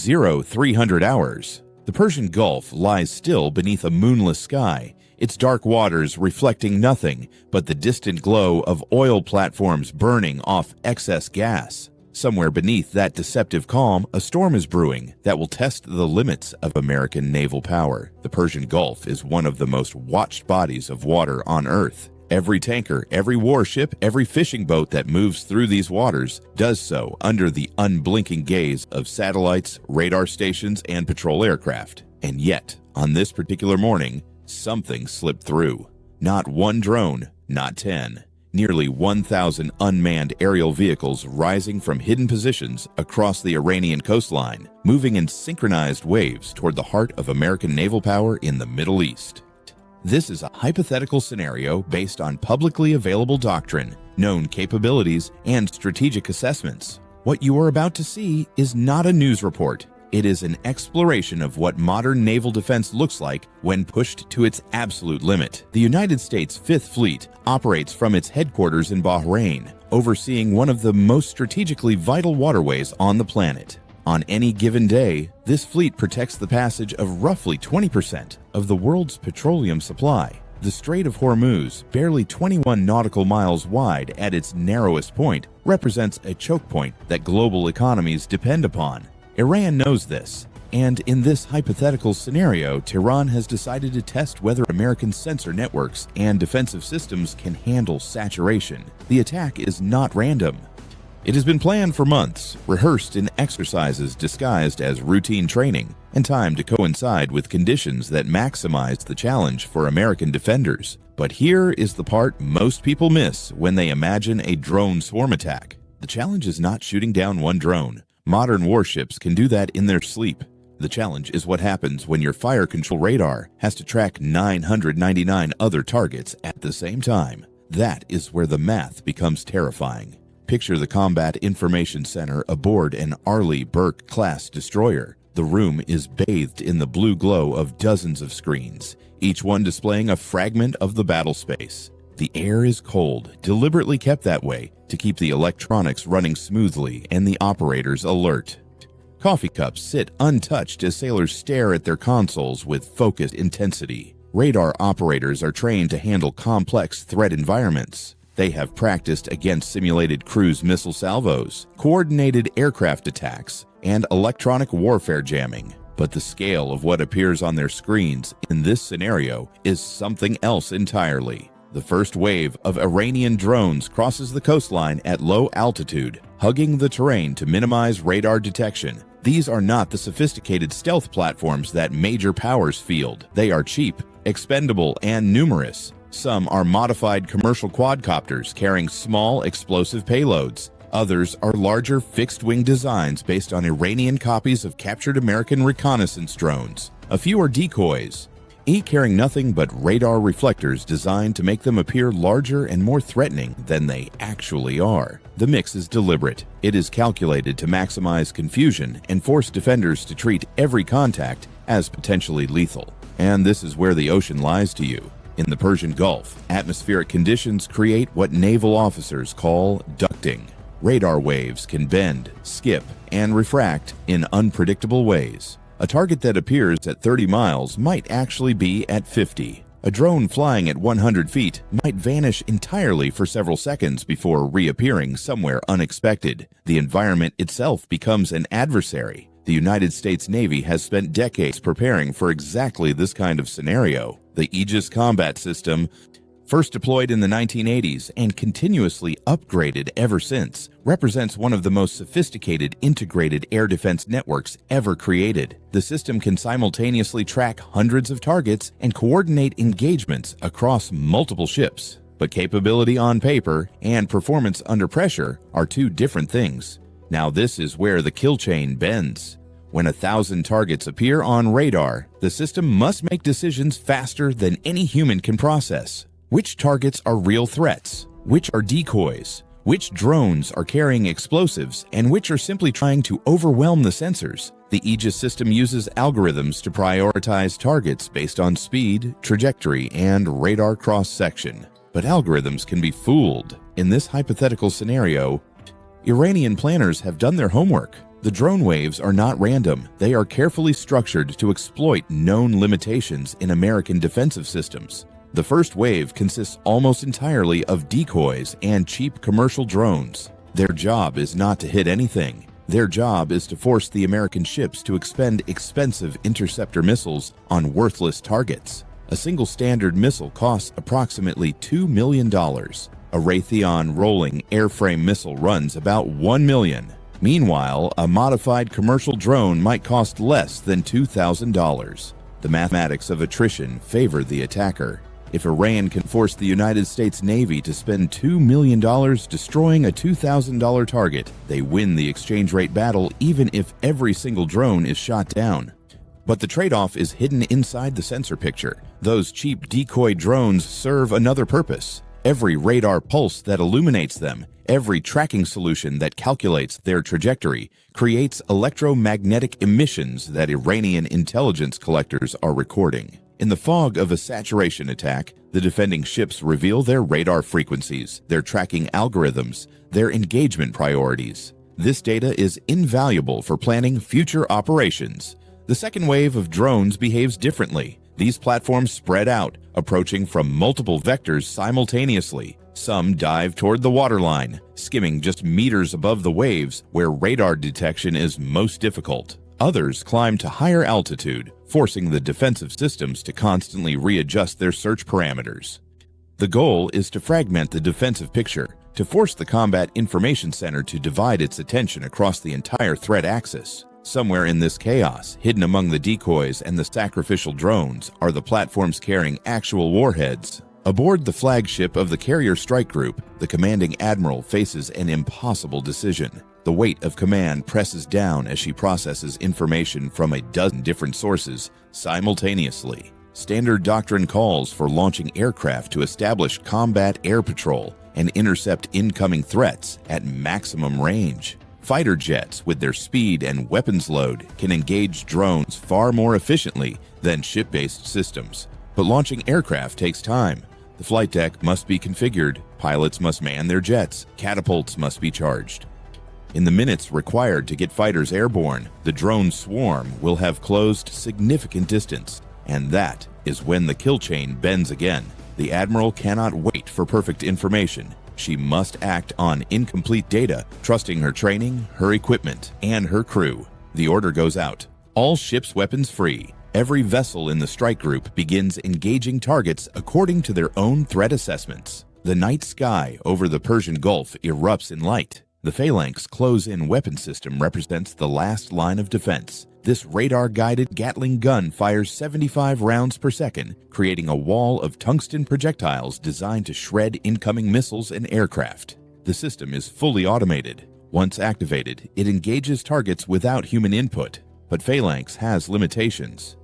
300 hours. The Persian Gulf lies still beneath a moonless sky, its dark waters reflecting nothing but the distant glow of oil platforms burning off excess gas. Somewhere beneath that deceptive calm, a storm is brewing that will test the limits of American naval power. The Persian Gulf is one of the most watched bodies of water on Earth. Every tanker, every warship, every fishing boat that moves through these waters does so under the unblinking gaze of satellites, radar stations, and patrol aircraft. And yet, on this particular morning, something slipped through. Not one drone, not 10. Nearly 1,000 unmanned aerial vehicles rising from hidden positions across the Iranian coastline, moving in synchronized waves toward the heart of American naval power in the Middle East. This is a hypothetical scenario based on publicly available doctrine, known capabilities, and strategic assessments. What you are about to see is not a news report. It is an exploration of what modern naval defense looks like when pushed to its absolute limit. The United States Fifth Fleet operates from its headquarters in Bahrain, overseeing one of the most strategically vital waterways on the planet. On any given day, this fleet protects the passage of roughly 20% of the world's petroleum supply. The Strait of Hormuz, barely 21 nautical miles wide at its narrowest point, represents a choke point that global economies depend upon. Iran knows this, and in this hypothetical scenario, Tehran has decided to test whether American sensor networks and defensive systems can handle saturation. The attack is not random. It has been planned for months, rehearsed in exercises disguised as routine training, and timed to coincide with conditions that maximize the challenge for American defenders. But here is the part most people miss when they imagine a drone swarm attack. The challenge is not shooting down one drone. Modern warships can do that in their sleep. The challenge is what happens when your fire control radar has to track 999 other targets at the same time. That is where the math becomes terrifying. Picture the Combat Information Center aboard an Arleigh Burke-class destroyer. The room is bathed in the blue glow of dozens of screens, each one displaying a fragment of the battle space. The air is cold, deliberately kept that way to keep the electronics running smoothly and the operators alert. Coffee cups sit untouched as sailors stare at their consoles with focused intensity. Radar operators are trained to handle complex threat environments. They have practiced against simulated cruise missile salvos, coordinated aircraft attacks, and electronic warfare jamming. But the scale of what appears on their screens in this scenario is something else entirely. The first wave of Iranian drones crosses the coastline at low altitude, hugging the terrain to minimize radar detection. These are not the sophisticated stealth platforms that major powers field. They are cheap, expendable, and numerous. Some are modified commercial quadcopters carrying small explosive payloads. Others are larger fixed-wing designs based on Iranian copies of captured American reconnaissance drones. A few are decoys, each carrying nothing but radar reflectors designed to make them appear larger and more threatening than they actually are. The mix is deliberate. It is calculated to maximize confusion and force defenders to treat every contact as potentially lethal. And this is where the ocean lies to you. In the Persian Gulf, atmospheric conditions create what naval officers call ducting. Radar waves can bend, skip, and refract in unpredictable ways. A target that appears at 30 miles might actually be at 50. A drone flying at 100 feet might vanish entirely for several seconds before reappearing somewhere unexpected. The environment itself becomes an adversary. The United States Navy has spent decades preparing for exactly this kind of scenario. The Aegis Combat System, first deployed in the 1980s and continuously upgraded ever since, represents one of the most sophisticated integrated air defense networks ever created. The system can simultaneously track hundreds of targets and coordinate engagements across multiple ships. But capability on paper and performance under pressure are two different things. Now this is where the kill chain bends. When 1,000 targets appear on radar, the system must make decisions faster than any human can process. Which targets are real threats? Which are decoys? Which drones are carrying explosives? And which are simply trying to overwhelm the sensors? The Aegis system uses algorithms to prioritize targets based on speed, trajectory, and radar cross-section. But algorithms can be fooled. In this hypothetical scenario, Iranian planners have done their homework. The drone waves are not random. They are carefully structured to exploit known limitations in American defensive systems. The first wave consists almost entirely of decoys and cheap commercial drones. Their job is not to hit anything. Their job is to force the American ships to expend expensive interceptor missiles on worthless targets. A single standard missile costs approximately $2 million. A Raytheon rolling airframe missile runs about $1 million. Meanwhile, a modified commercial drone might cost less than $2,000. The mathematics of attrition favor the attacker. If Iran can force the United States Navy to spend $2 million destroying a $2,000 target, they win the exchange rate battle even if every single drone is shot down. But the trade-off is hidden inside the sensor picture. Those cheap decoy drones serve another purpose. Every radar pulse that illuminates them, every tracking solution that calculates their trajectory, creates electromagnetic emissions that Iranian intelligence collectors are recording. In the fog of a saturation attack, the defending ships reveal their radar frequencies, their tracking algorithms, their engagement priorities. This data is invaluable for planning future operations. The second wave of drones behaves differently. These platforms spread out, approaching from multiple vectors simultaneously. Some dive toward the waterline, skimming just meters above the waves where radar detection is most difficult. Others climb to higher altitude, forcing the defensive systems to constantly readjust their search parameters. The goal is to fragment the defensive picture, to force the Combat Information Center to divide its attention across the entire threat axis. Somewhere in this chaos, hidden among the decoys and the sacrificial drones, are the platforms carrying actual warheads. Aboard the flagship of the Carrier Strike Group, the commanding admiral faces an impossible decision. The weight of command presses down as she processes information from a dozen different sources simultaneously. Standard doctrine calls for launching aircraft to establish combat air patrol and intercept incoming threats at maximum range. Fighter jets, with their speed and weapons load, can engage drones far more efficiently than ship-based systems. But launching aircraft takes time. The flight deck must be configured, pilots must man their jets, catapults must be charged. In the minutes required to get fighters airborne, the drone swarm will have closed significant distance, and that is when the kill chain bends again. The admiral cannot wait for perfect information. She must act on incomplete data, trusting her training, her equipment, and her crew. The order goes out. All ships weapons free. Every vessel in the strike group begins engaging targets according to their own threat assessments. The night sky over the Persian Gulf erupts in light. The Phalanx close-in weapon system represents the last line of defense. This radar-guided Gatling gun fires 75 rounds per second, creating a wall of tungsten projectiles designed to shred incoming missiles and aircraft. The system is fully automated. Once activated, it engages targets without human input, but Phalanx has limitations.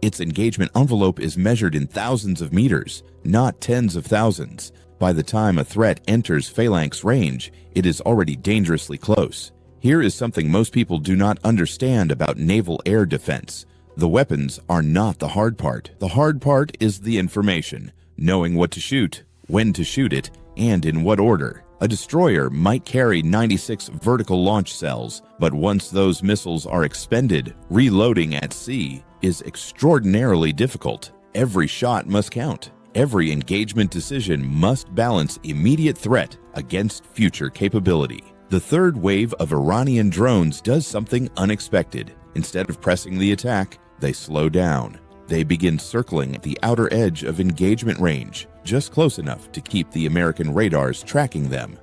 Its engagement envelope is measured in thousands of meters, not tens of thousands. By the time a threat enters Phalanx range, it is already dangerously close. Here is something most people do not understand about naval air defense. The weapons are not the hard part. The hard part is the information, knowing what to shoot, when to shoot it, and in what order. A destroyer might carry 96 vertical launch cells, but once those missiles are expended, reloading at sea is extraordinarily difficult. Every shot must count. Every engagement decision must balance immediate threat against future capability. The third wave of Iranian drones does something unexpected. Instead of pressing the attack, they slow down. They begin circling the outer edge of engagement range, just close enough to keep the American radars tracking them.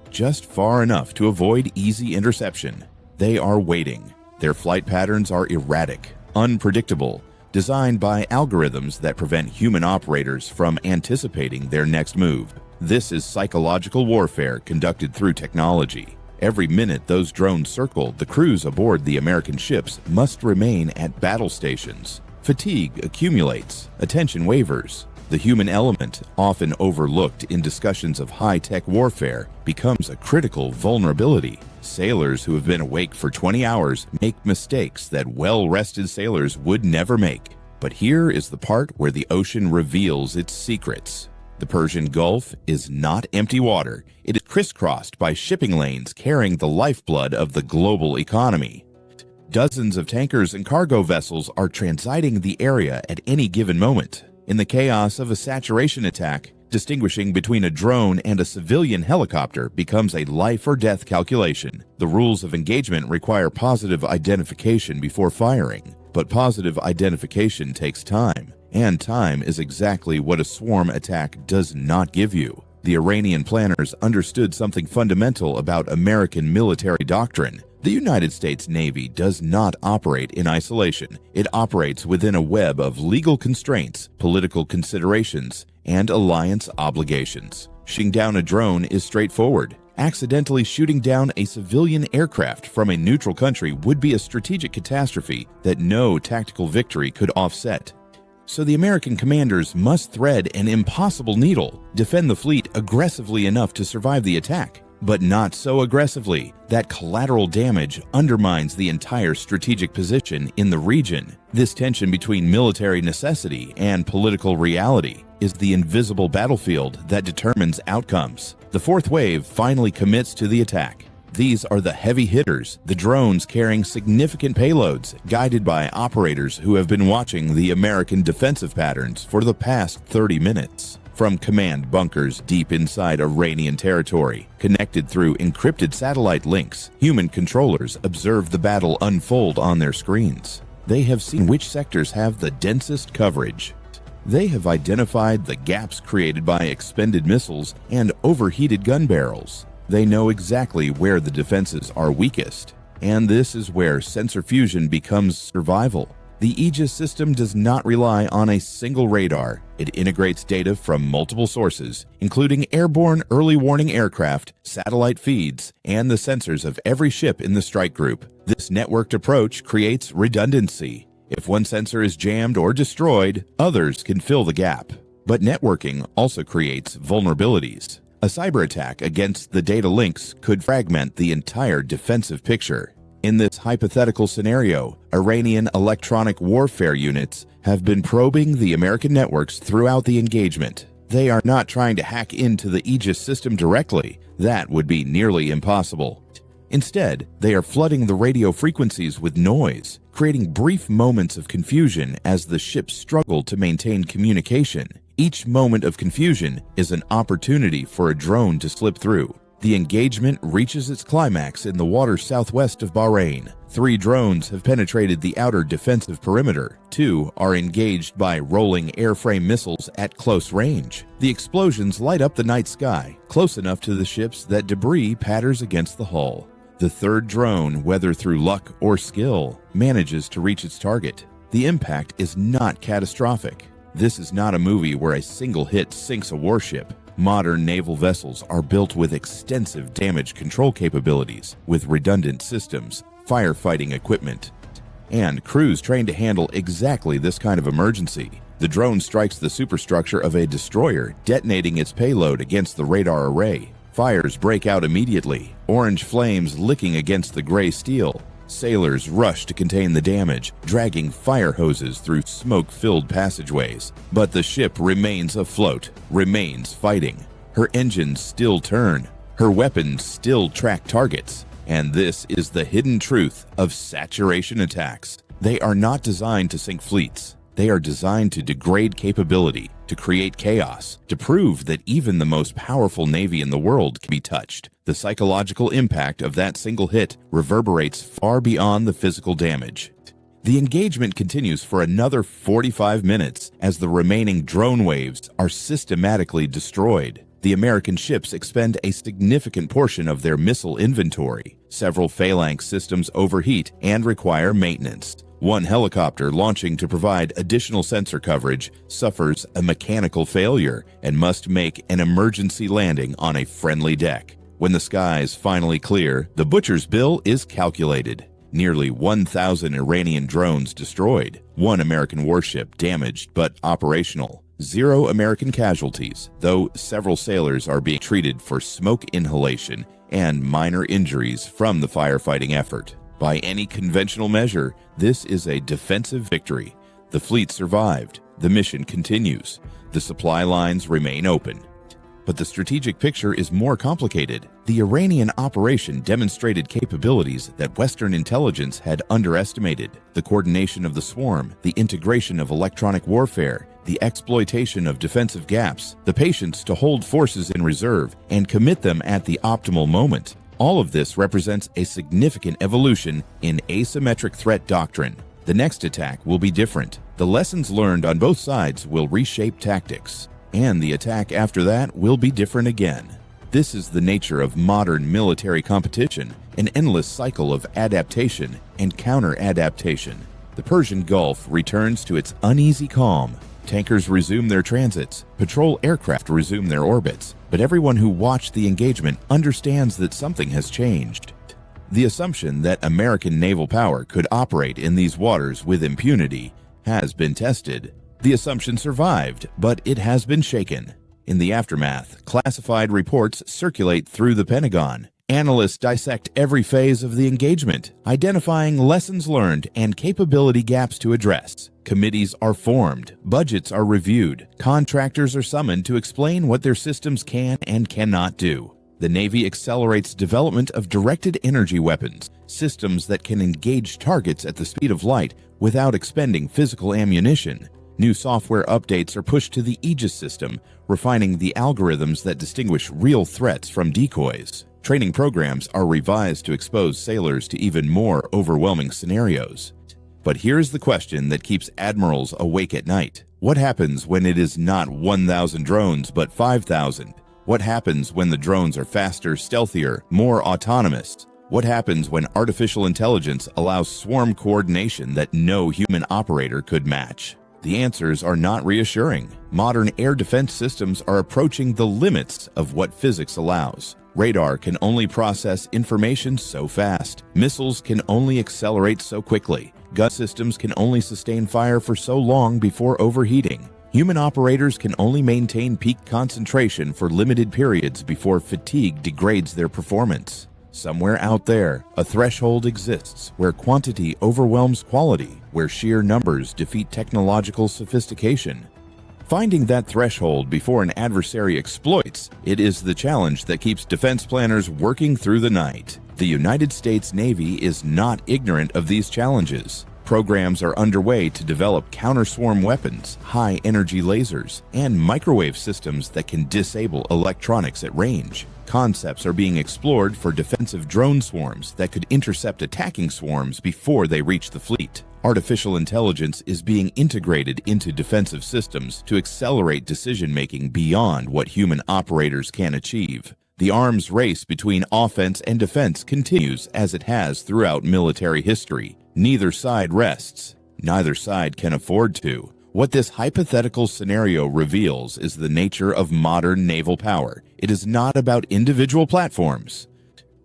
Just far enough to avoid easy interception. They are waiting. Their flight patterns are erratic, unpredictable, designed by algorithms that prevent human operators from anticipating their next move. This is psychological warfare conducted through technology. Every minute those drones circle, the crews aboard the American ships must remain at battle stations. Fatigue accumulates, attention wavers. The human element, often overlooked in discussions of high-tech warfare, becomes a critical vulnerability. Sailors who have been awake for 20 hours make mistakes that well-rested sailors would never make. But here is the part where the ocean reveals its secrets. The Persian Gulf is not empty water. It is crisscrossed by shipping lanes carrying the lifeblood of the global economy. Dozens of tankers and cargo vessels are transiting the area at any given moment. In the chaos of a saturation attack, distinguishing between a drone and a civilian helicopter becomes a life-or-death calculation. The rules of engagement require positive identification before firing, but positive identification takes time, and time is exactly what a swarm attack does not give you. The Iranian planners understood something fundamental about American military doctrine. The United States Navy does not operate in isolation. It operates within a web of legal constraints, political considerations, and alliance obligations. Shooting down a drone is straightforward. Accidentally shooting down a civilian aircraft from a neutral country would be a strategic catastrophe that no tactical victory could offset. So the American commanders must thread an impossible needle, defend the fleet aggressively enough to survive the attack, but not so aggressively that collateral damage undermines the entire strategic position in the region. This tension between military necessity and political reality is the invisible battlefield that determines outcomes. The fourth wave finally commits to the attack. These are the heavy hitters, the drones carrying significant payloads, guided by operators who have been watching the American defensive patterns for the past 30 minutes. From command bunkers deep inside Iranian territory, connected through encrypted satellite links, human controllers observe the battle unfold on their screens. They have seen which sectors have the densest coverage. They have identified the gaps created by expended missiles and overheated gun barrels. They know exactly where the defenses are weakest, and this is where sensor fusion becomes survival. The Aegis system does not rely on a single radar. It integrates data from multiple sources, including airborne early warning aircraft, satellite feeds, and the sensors of every ship in the strike group. This networked approach creates redundancy. If one sensor is jammed or destroyed, others can fill the gap. But networking also creates vulnerabilities. A cyber attack against the data links could fragment the entire defensive picture. In this hypothetical scenario, Iranian electronic warfare units have been probing the American networks throughout the engagement. They are not trying to hack into the Aegis system directly. That would be nearly impossible. Instead, they are flooding the radio frequencies with noise, creating brief moments of confusion as the ships struggle to maintain communication. Each moment of confusion is an opportunity for a drone to slip through. The engagement reaches its climax in the waters southwest of Bahrain. 3 drones have penetrated the outer defensive perimeter. 2 are engaged by rolling airframe missiles at close range. The explosions light up the night sky, close enough to the ships that debris patters against the hull. The 3rd drone, whether through luck or skill, manages to reach its target. The impact is not catastrophic. This is not a movie where a single hit sinks a warship. Modern naval vessels are built with extensive damage control capabilities, with redundant systems, firefighting equipment, and crews trained to handle exactly this kind of emergency. The drone strikes the superstructure of a destroyer, detonating its payload against the radar array. Fires break out immediately, orange flames licking against the gray steel. Sailors rush to contain the damage, dragging fire hoses through smoke-filled passageways. But the ship remains afloat, remains fighting. Her engines still turn, her weapons still track targets. And this is the hidden truth of saturation attacks. They are not designed to sink fleets. They are designed to degrade capability, to create chaos, to prove that even the most powerful navy in the world can be touched. The psychological impact of that single hit reverberates far beyond the physical damage. The engagement continues for another 45 minutes as the remaining drone waves are systematically destroyed. The American ships expend a significant portion of their missile inventory. Several Phalanx systems overheat and require maintenance. One helicopter launching to provide additional sensor coverage suffers a mechanical failure and must make an emergency landing on a friendly deck. When the skies finally clear, the butcher's bill is calculated. Nearly 1,000 Iranian drones destroyed, 1 American warship damaged but operational, 0 American casualties, though several sailors are being treated for smoke inhalation and minor injuries from the firefighting effort. By any conventional measure, this is a defensive victory. The fleet survived. The mission continues. The supply lines remain open. But the strategic picture is more complicated. The Iranian operation demonstrated capabilities that Western intelligence had underestimated. The coordination of the swarm, the integration of electronic warfare, the exploitation of defensive gaps, the patience to hold forces in reserve and commit them at the optimal moment. All of this represents a significant evolution in asymmetric threat doctrine. The next attack will be different. The lessons learned on both sides will reshape tactics. And the attack after that will be different again. This is the nature of modern military competition, an endless cycle of adaptation and counter-adaptation. The Persian Gulf returns to its uneasy calm. Tankers resume their transits, patrol aircraft resume their orbits, but everyone who watched the engagement understands that something has changed. The assumption that American naval power could operate in these waters with impunity has been tested. The assumption survived, but it has been shaken. In the aftermath, classified reports circulate through the Pentagon. Analysts dissect every phase of the engagement, identifying lessons learned and capability gaps to address. Committees are formed, budgets are reviewed, contractors are summoned to explain what their systems can and cannot do. The Navy accelerates development of directed energy weapons, systems that can engage targets at the speed of light without expending physical ammunition. New software updates are pushed to the Aegis system, refining the algorithms that distinguish real threats from decoys. Training programs are revised to expose sailors to even more overwhelming scenarios. But here's the question that keeps admirals awake at night. What happens when it is not 1,000 drones but 5,000? What happens when the drones are faster, stealthier, more autonomous? What happens when artificial intelligence allows swarm coordination that no human operator could match? The answers are not reassuring. Modern air defense systems are approaching the limits of what physics allows. Radar can only process information so fast. Missiles can only accelerate so quickly. Gun systems can only sustain fire for so long before overheating. Human operators can only maintain peak concentration for limited periods before fatigue degrades their performance. Somewhere out there, a threshold exists where quantity overwhelms quality, where sheer numbers defeat technological sophistication. Finding that threshold before an adversary exploits, it is the challenge that keeps defense planners working through the night. The United States Navy is not ignorant of these challenges. Programs are underway to develop counter-swarm weapons, high-energy lasers, and microwave systems that can disable electronics at range. Concepts are being explored for defensive drone swarms that could intercept attacking swarms before they reach the fleet. Artificial intelligence is being integrated into defensive systems to accelerate decision-making beyond what human operators can achieve. The arms race between offense and defense continues as it has throughout military history. Neither side rests. Neither side can afford to. What this hypothetical scenario reveals is the nature of modern naval power. It is not about individual platforms.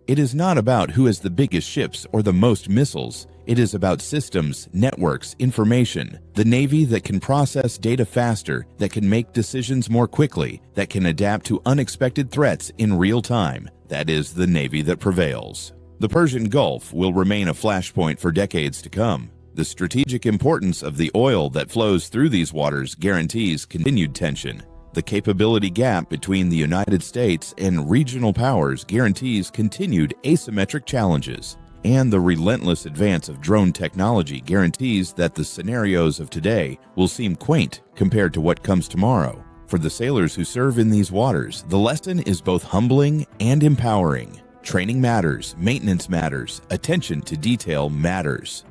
It is not about who has the biggest ships or the most missiles. It is about systems, networks, information. The Navy that can process data faster, that can make decisions more quickly, that can adapt to unexpected threats in real time. That is the Navy that prevails. The Persian Gulf will remain a flashpoint for decades to come. The strategic importance of the oil that flows through these waters guarantees continued tension. The capability gap between the United States and regional powers guarantees continued asymmetric challenges. And the relentless advance of drone technology guarantees that the scenarios of today will seem quaint compared to what comes tomorrow. For the sailors who serve in these waters, the lesson is both humbling and empowering. Training matters, maintenance matters, attention to detail matters.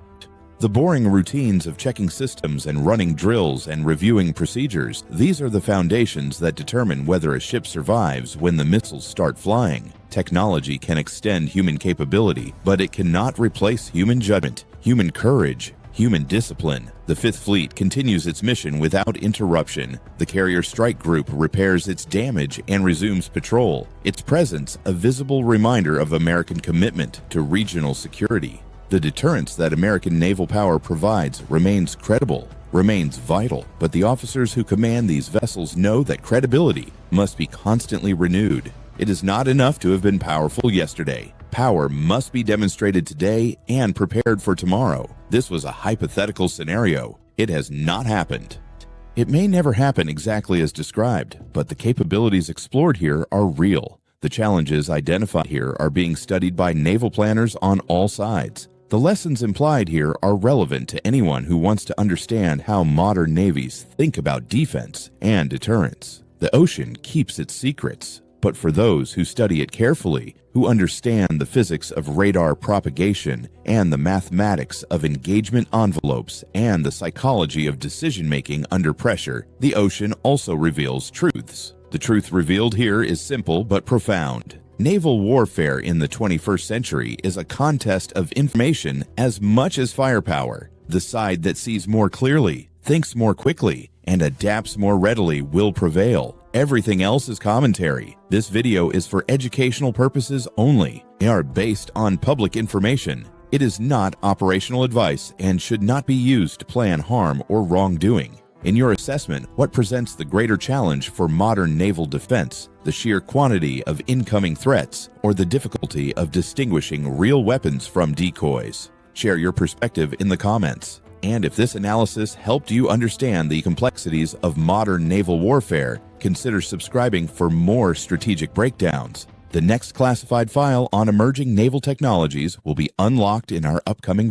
The boring routines of checking systems and running drills and reviewing procedures, these are the foundations that determine whether a ship survives when the missiles start flying. Technology can extend human capability, but it cannot replace human judgment, human courage, human discipline. The Fifth Fleet continues its mission without interruption. The Carrier Strike Group repairs its damage and resumes patrol, its presence a visible reminder of American commitment to regional security. The deterrence that American naval power provides remains credible, remains vital, but the officers who command these vessels know that credibility must be constantly renewed. It is not enough to have been powerful yesterday. Power must be demonstrated today and prepared for tomorrow. This was a hypothetical scenario. It has not happened. It may never happen exactly as described, but the capabilities explored here are real. The challenges identified here are being studied by naval planners on all sides. The lessons implied here are relevant to anyone who wants to understand how modern navies think about defense and deterrence. The ocean keeps its secrets, but for those who study it carefully, who understand the physics of radar propagation and the mathematics of engagement envelopes and the psychology of decision-making under pressure, the ocean also reveals truths. The truth revealed here is simple but profound. Naval warfare in the 21st century is a contest of information as much as firepower. The side that sees more clearly, thinks more quickly, and adapts more readily will prevail. Everything else is commentary. This video is for educational purposes only. They are based on public information. It is not operational advice and should not be used to plan harm or wrongdoing. In your assessment, what presents the greater challenge for modern naval defense? The sheer quantity of incoming threats or the difficulty of distinguishing real weapons from decoys? Share your perspective in the comments. And if this analysis helped you understand the complexities of modern naval warfare, consider subscribing for more strategic breakdowns. The next classified file on emerging naval technologies will be unlocked in our upcoming